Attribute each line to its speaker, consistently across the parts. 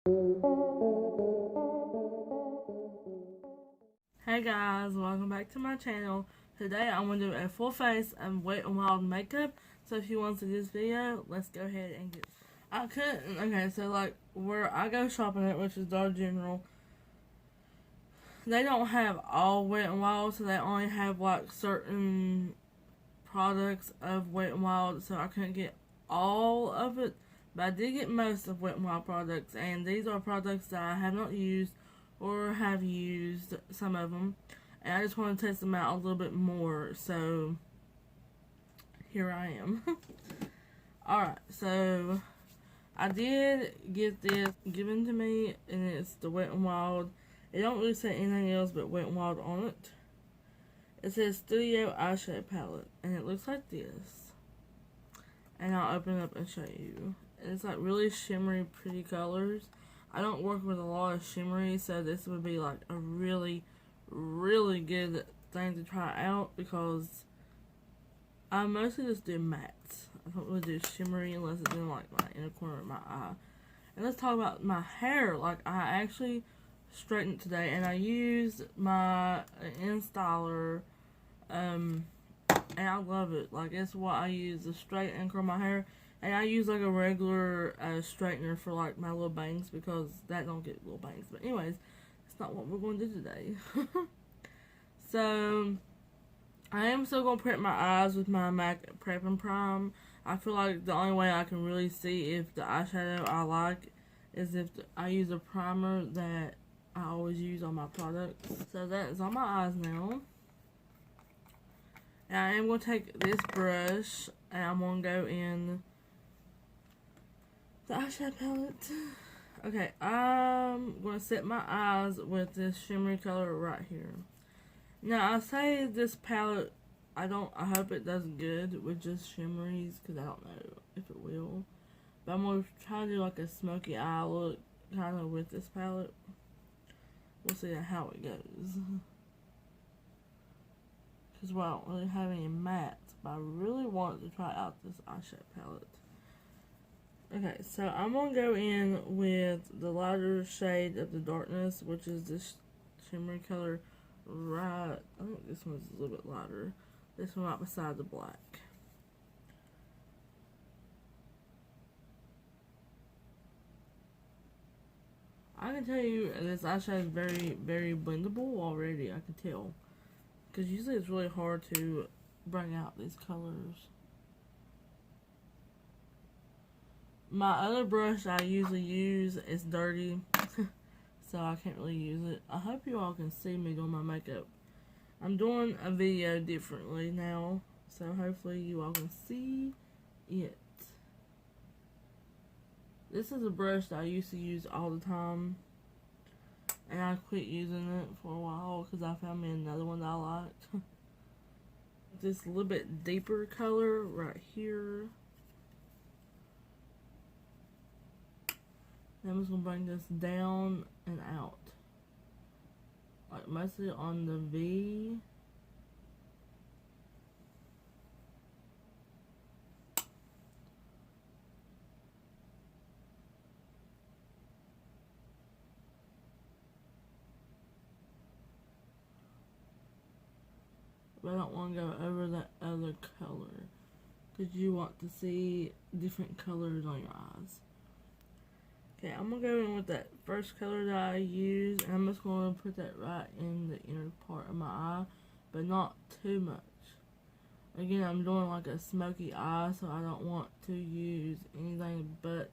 Speaker 1: Hey guys, welcome back to my channel. Today I'm going to do a full face of Wet n Wild makeup. So if you want to see this video, let's go ahead and get I couldn't, okay, so like where I go shopping at, which is Dollar General, they don't have all Wet n Wild, so they only have like certain products of Wet n Wild, so I couldn't get all of it. But I did get most of Wet n Wild products, and these are products that I have not used or have used some of them, and I just want to test them out a little bit more, so here I am. Alright, so I did get this given to me, and it's the Wet n Wild. It don't really say anything else but Wet n Wild on it. It says Studio Eyeshadow Palette, and it looks like this. And I'll open it up and show you. And it's like really shimmery, pretty colors. I don't work with a lot of shimmery, so this would be like a really, really good thing to try out, because I mostly just do mattes. I don't really do shimmery unless it's in like my inner corner of my eye. And let's talk about my hair. Like, I actually straightened today, and I used my InStyler, and I love it. Like, it's what I use to straighten and curl my hair. And I use like a regular straightener for like my little bangs, because that don't get little bangs. But anyways, it's not what we're going to do today. So I am still going to prep my eyes with my MAC Prep and Prime. I feel like the only way I can really see if the eyeshadow I like is if I use a primer that I always use on my products. So that is on my eyes now. And I am going to take this brush, and I'm going to go in the eyeshadow palette. Okay, I'm going to set my eyes with this shimmery color right here. Now, I say this palette, I hope it does good with just shimmeries, because I don't know if it will. But I'm going to try to do like a smoky eye look, kind of with this palette. We'll see how it goes. Because I don't really have any mattes, but I really want to try out this eyeshadow palette. Okay, so I'm going to go in with the lighter shade of the darkness, which is this shimmery color right, I think this one's a little bit lighter. This one right beside the black. I can tell you this eyeshadow is very, very blendable already, I can tell. Because usually it's really hard to bring out these colors. My other brush I usually use is dirty, so I can't really use it. I hope you all can see me doing my makeup. I'm doing a video differently now, so hopefully you all can see it. This is a brush that I used to use all the time, and I quit using it for a while because I found me another one that I liked. This little bit deeper color right here. I'm just going to bring this down and out. Like mostly on the V. But I don't want to go over that other color, because you want to see different colors on your eyes. Okay, I'm going to go in with that first color that I used, and I'm just going to put that right in the inner part of my eye, but not too much. Again, I'm doing like a smoky eye, so I don't want to use anything but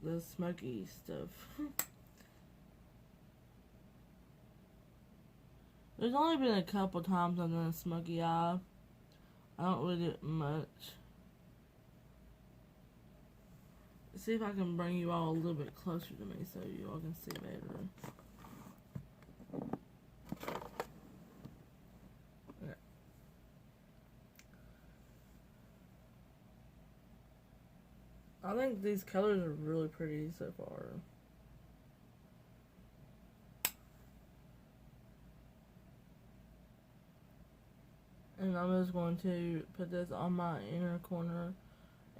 Speaker 1: the smoky stuff. There's only been a couple times I've done a smoky eye. I don't really do it much. See if I can bring you all a little bit closer to me so you all can see better. Okay. I think these colors are really pretty so far. And I'm just going to put this on my inner corner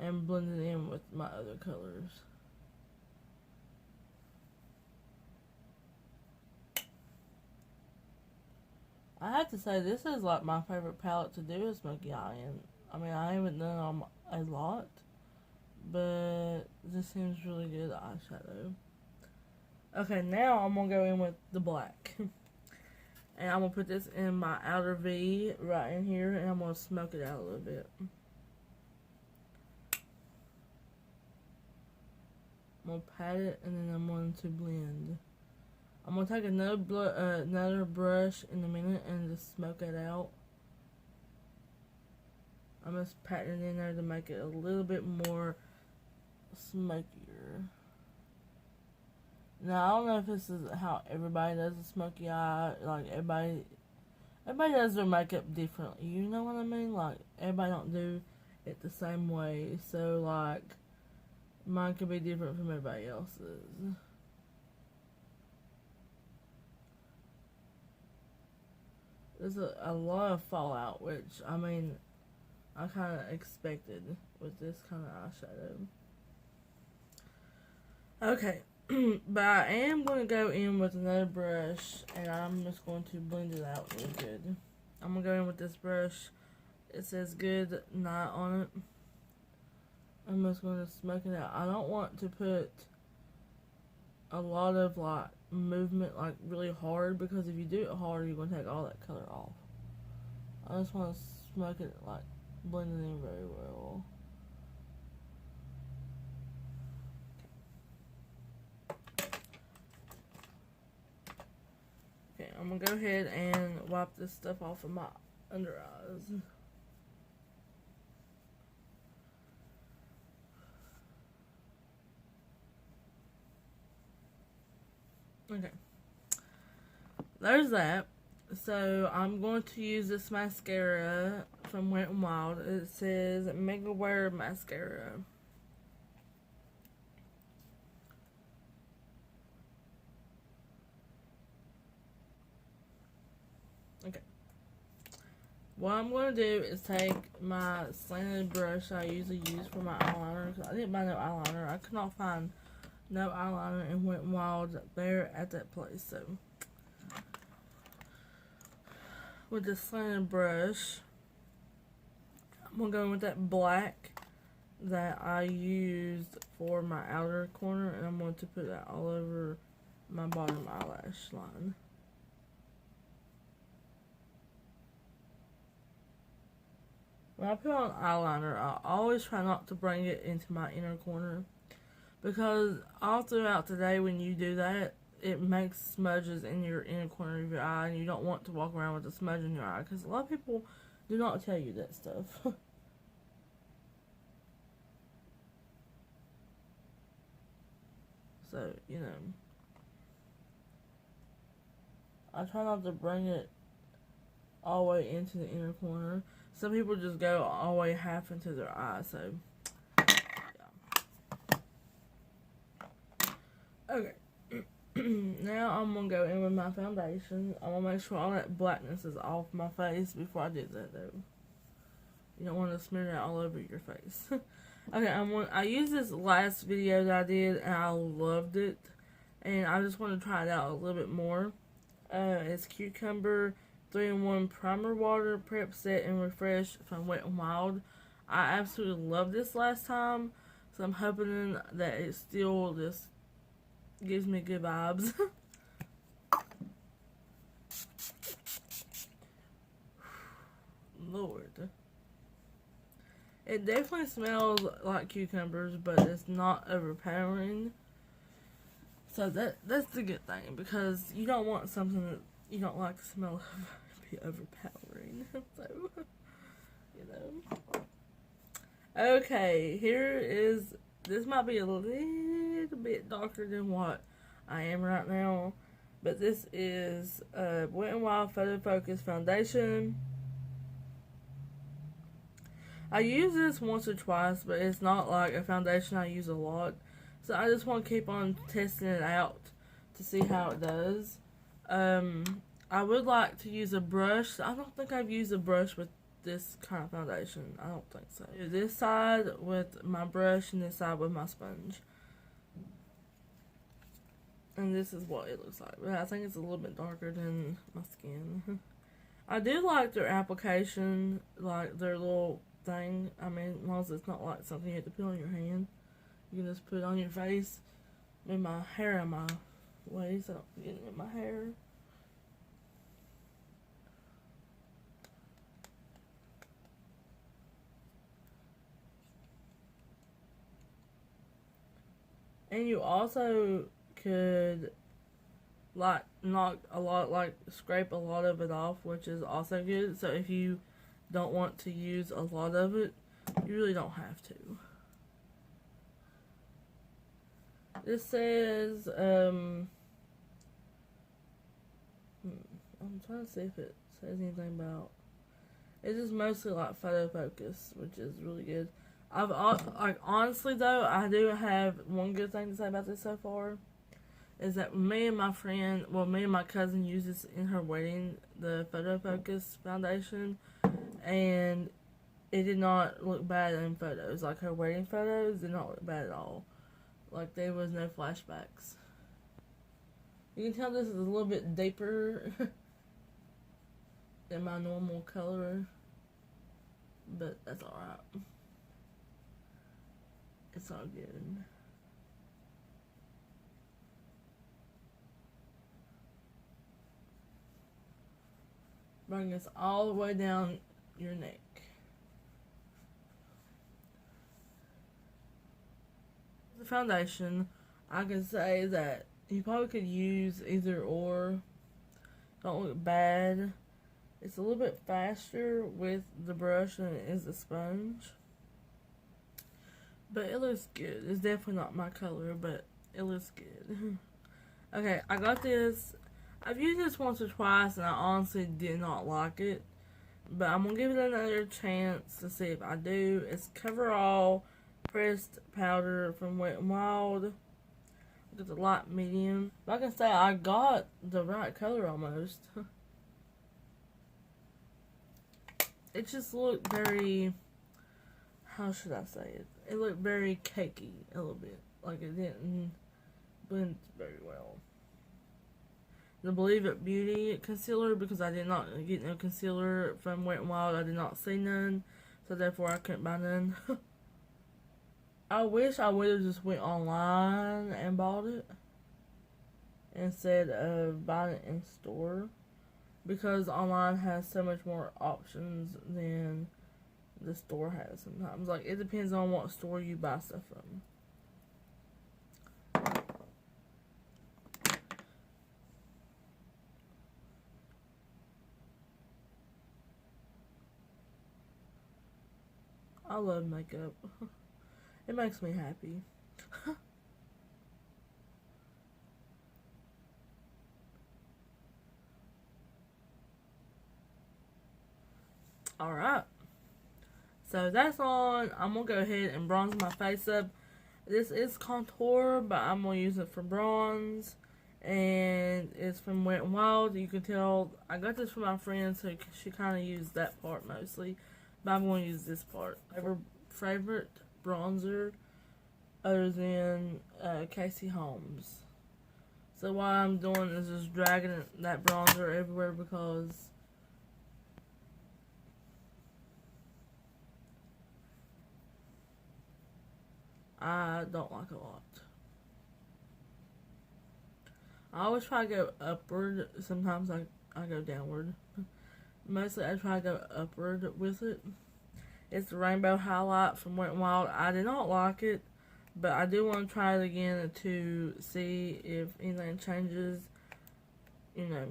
Speaker 1: and blend it in with my other colors. I have to say, this is like my favorite palette to do a smoky eye in. I mean, I haven't done them a lot, but this seems really good eyeshadow. Okay, now I'm going to go in with the black. And I'm going to put this in my outer V right in here, and I'm going to smoke it out a little bit. I'm going to pat it, and then I'm going to blend. I'm going to take another brush in a minute and just smoke it out. I'm just patting it in there to make it a little bit more smokier. Now, I don't know if this is how everybody does a smoky eye. Like, everybody does their makeup differently. You know what I mean? Like, everybody don't do it the same way. So, like, mine could be different from everybody else's. There's a lot of fallout, which, I mean, I kind of expected with this kind of eyeshadow. Okay. But I am going to go in with another brush, and I'm just going to blend it out really good. I'm going to go in with this brush. It says Good Night on it. I'm just going to smoke it out. I don't want to put a lot of, like, movement, like, really hard, because if you do it hard, you're going to take all that color off. I just want to smoke it, like, blend it in very well. Okay, I'm going to go ahead and wipe this stuff off of my under eyes. Okay. There's that. So, I'm going to use this mascara from Wet n Wild. It says Mega Wear Mascara. Okay. What I'm going to do is take my slanted brush I usually use for my eyeliner, because I didn't buy no eyeliner. I could not find no eyeliner in Wet n Wild there at that place. So, with the slanted brush, I'm going to go in with that black that I used for my outer corner, and I'm going to put that all over my bottom eyelash line. When I put on eyeliner, I always try not to bring it into my inner corner, because all throughout the day when you do that, it makes smudges in your inner corner of your eye, and you don't want to walk around with a smudge in your eye, because a lot of people do not tell you that stuff. So, you know, I try not to bring it all the way into the inner corner. Some people just go all the way half into their eye, so, yeah. Okay. Now I'm going to go in with my foundation. I'm going to make sure all that blackness is off my face before I do that, though. You don't want to smear that all over your face. Okay, I used this last video that I did, and I loved it. And I just want to try it out a little bit more. It's Cucumber 3-in-1 Primer Water Prep Set and Refresh from Wet n Wild. I absolutely loved this last time, so I'm hoping that it still just gives me good vibes. Lord. It definitely smells like cucumbers, but it's not overpowering. So that's the good thing, because you don't want something that you don't like the smell of to be overpowering. So, you know. Okay, this might be a little bit darker than what I am right now, but this is Wet n Wild Photo Focus Foundation. I use this once or twice, but it's not like a foundation I use a lot. So I just want to keep on testing it out to see how it does. I would like to use a brush. I don't think I've used a brush with this kind of foundation. I don't think so. This side with my brush and this side with my sponge. And this is what it looks like. But I think it's a little bit darker than my skin. I do like their application, like their little thing. I mean, as long as it's not like something you have to put on your hand. You can just put it on your face. With my hair in my way, so I'm getting in my hair. And you also could like scrape a lot of it off, which is also good. So if you don't want to use a lot of it, you really don't have to. This says, I'm trying to see if it says anything about, it's just mostly like photo focus, which is really good. Honestly though, I do have one good thing to say about this so far, is that me and my cousin used this in her wedding, the photo focus foundation, and it did not look bad in photos. Like her wedding photos did not look bad at all. Like, there was no flashbacks. You can tell this is a little bit deeper than my normal color, but that's alright. It's all good. Bring this all the way down your neck. The foundation, I can say that you probably could use either or. Don't look bad. It's a little bit faster with the brush than it is the sponge, but it looks good. It's definitely not my color, but it looks good. Okay, I got this. I've used this once or twice and I honestly did not like it, but I'm gonna give it another chance to see if I do. It's Coverall pressed powder from Wet n Wild. With the light medium. Like I say, I got the right color almost. It just looked very, how should I say it? It looked very cakey a little bit. Like it didn't blend very well. The Believe It Beauty concealer, because I did not get no concealer from Wet n Wild. I did not see none, so therefore I couldn't buy none. I wish I would have just went online and bought it instead of buying it in store, because online has so much more options than the store has sometimes. Like, it depends on what store you buy stuff from. I love makeup. It makes me happy. Alright. So that's on. I'm going to go ahead and bronze my face up. This is contour, but I'm going to use it for bronze. And it's from Wet n Wild. You can tell I got this from my friend, so she kind of used that part mostly. But I'm going to use this part. Favorite bronzer other than Casey Holmes. So what I'm doing is just dragging that bronzer everywhere, because I don't like a lot. I always try to go upward. Sometimes I go downward. Mostly I try to go upward with it. It's the Rainbow Highlight from Wet n Wild. I did not like it, but I do want to try it again to see if anything changes. You know,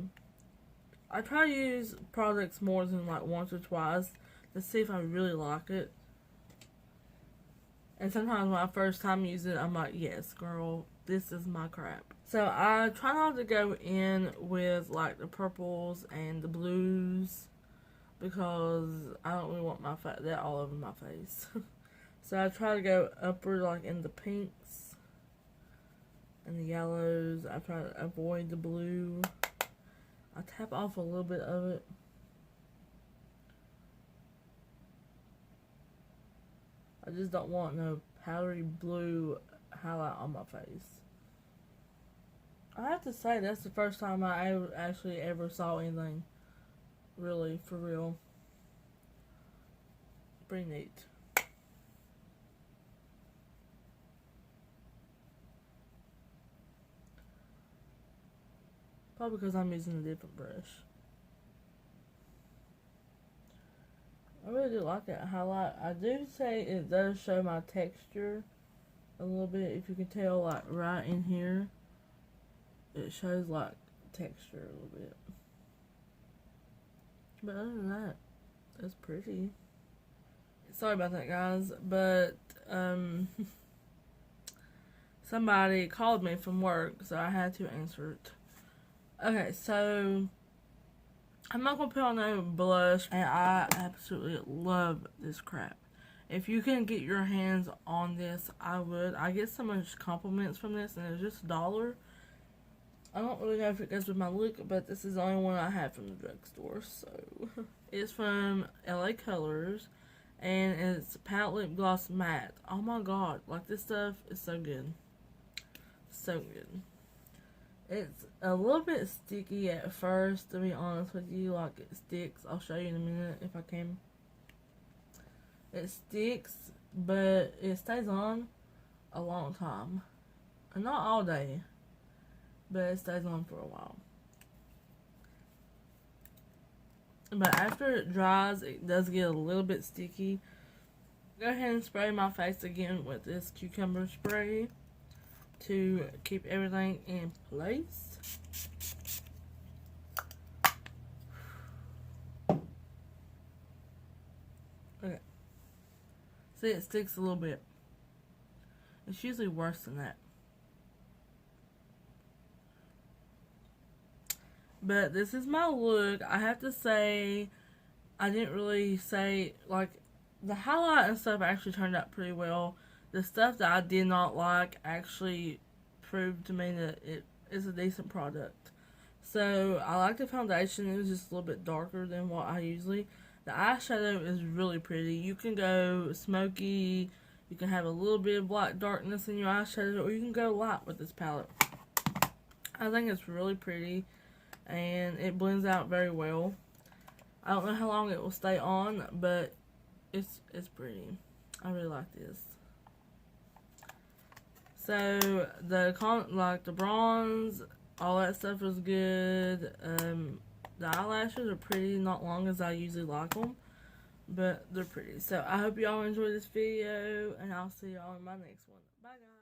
Speaker 1: I try to use products more than like once or twice to see if I really like it. And sometimes when I first time use it, I'm like, yes, girl, this is my crap. So I try not to go in with like the purples and the blues, because I don't really want that all over my face. So I try to go upward, like in the pinks and the yellows. I try to avoid the blue. I tap off a little bit of it. I just don't want no powdery blue highlight on my face. I have to say, that's the first time I actually ever saw anything really, for real. Pretty neat. Probably because I'm using a different brush. I really do like that highlight. I do say it does show my texture a little bit. If you can tell, like right in here, it shows like texture a little bit. But other than that, it's pretty. Sorry about that, guys, but somebody called me from work, so I had to answer it. Okay, so I'm not gonna put on no blush, and I absolutely love this crap. If you can get your hands on this, I would. I get so much compliments from this, and it's just $1. I don't really know if it goes with my look, but this is the only one I have from the drugstore. So it's from LA Colors, and it's Palette Lip Gloss Matte. Oh my god, like this stuff is so good. So good. It's a little bit sticky at first, to be honest with you. Like, it sticks. I'll show you in a minute if I can. It sticks, but it stays on a long time. And not all day, but it stays on for a while. But after it dries, it does get a little bit sticky. Go ahead and spray my face again with this cucumber spray to keep everything in place. Okay. See, it sticks a little bit. It's usually worse than that. But this is my look. I have to say, I didn't really say, like, the highlight and stuff actually turned out pretty well. The stuff that I did not like actually proved to me that it is a decent product. So, I like the foundation. It was just a little bit darker than what I usually. The eyeshadow is really pretty. You can go smoky. You can have a little bit of black darkness in your eyeshadow, or you can go light with this palette. I think it's really pretty, and it blends out very well. I don't know how long it will stay on, but it's pretty. I really like this. So the bronze, all that stuff is good. The eyelashes are pretty, not long as I usually like them, but they're pretty. So I hope y'all enjoyed this video, and I'll see y'all in my next one. Bye, guys.